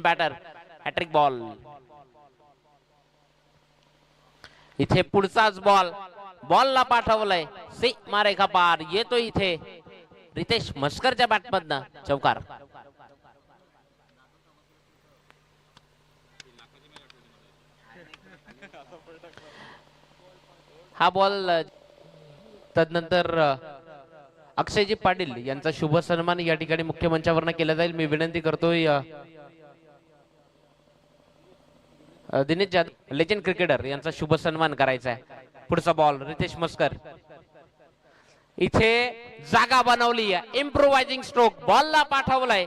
Batter hat trick ball. इथे पुढचाच ball बॉलला पाठवलाय सीमा रेखा पार. येतो इथे रितेश मस्करच्या बॅटमधनं चौकार. हा बॉल तदनंतर अक्षयजी पाटील यांचा शुभ सन्मान या ठिकाणी मुख्य मंचावर केला जाईल. मी विनंती करतोय दिनेश जाधव लेजंड क्रिकेटर यांचा शुभ सन्मान करायचा आहे. पुढचा बॉल रितेश मस्कर. इथे जागा बनवली आहे. इम्प्रोवायझिंग स्ट्रोक बॉलला पाठवलाय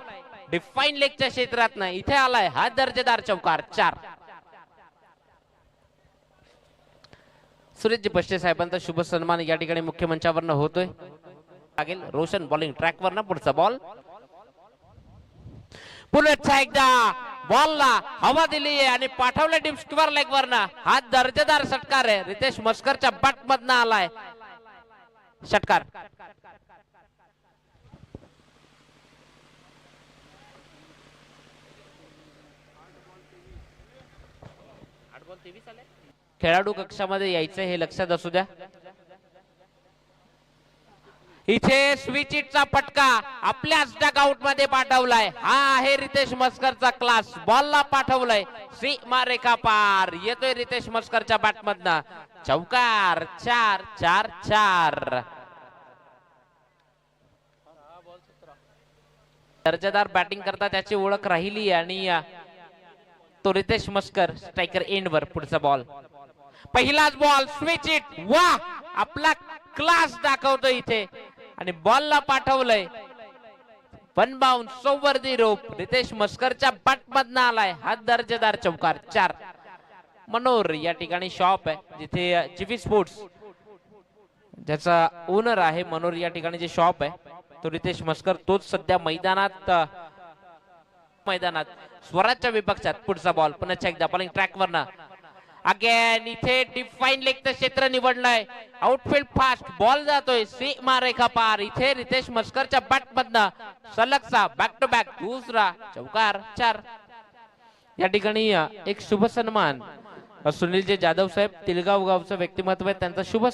डिफाईन लेगच्या क्षेत्रात. इथे आलाय हा दर्जेदार चौकार. 4. सुरेशजी पश्चे साहेबांचा शुभ सन्मान या ठिकाणी मुख्य मंचावर होतोय. लागेल रोशन बॉलिंग ट्रॅकवर ना. पुढचा बॉल पुन्हा एकदा बॉलला हवा दिली आहे आणि पाठवले डीप स्क्वेअर लेग वरना. हा दर्जेदार षटकार आहे. रितेश मस्करच्या बॅट मधनं आलाय षटकार. खेळाडू कक्षामध्ये यायचं हे लक्षात असू द्या. इथे स्विच इटचा फटका आपल्याच डगआउट मध्ये पाठवलाय. हा आहे रितेश मस्करचा क्लास. बॉलला पाठवलाय सीमा रेखा पार. येतोय रितेश मस्करच्या बॅटमधनं चौकार. 4 4 4. दर्जेदार बॅटिंग करता त्याची ओळख राहिली आणि तो रितेश मस्कर स्ट्रायकर एंड वर. पुढचा बॉल पहिलाच बॉल स्विच इट. वा आपला क्लास दाखवतो इथे आणि बॉलला पाठवलंय one bounce over the rope. Ritesh मस्करच्या बॅट मधनं आलाय हा दर्जेदार चौकार. 4. मनोर या ठिकाणी शॉप आहे जिथे जीवी स्पोर्ट्स ज्याचा ओनर आहे मनोर या ठिकाणी जे शॉप आहे तो रितेश मस्कर तोच सध्या मैदानात स्वराजच्या विपक्षात. पुढचा बॉल पुन्हा एकदा बॉलिंग ट्रॅकवर ना. अगेन इथे डिफाईन लेगचं क्षेत्र निवडलंय. आउटफील्ड फास्ट बॉल जातोय सीमा रेखा पार. इथे रितेश मस्करच्या बॅट मधनं सलगचा बॅक टू बॅक दुसरा चौकार. 4. या ठिकाणी एक शुभ सन्मान सुनीलजी जाधव साहेब तिलगाव गावचं व्यक्तिमत्व आहे त्यांचा शुभ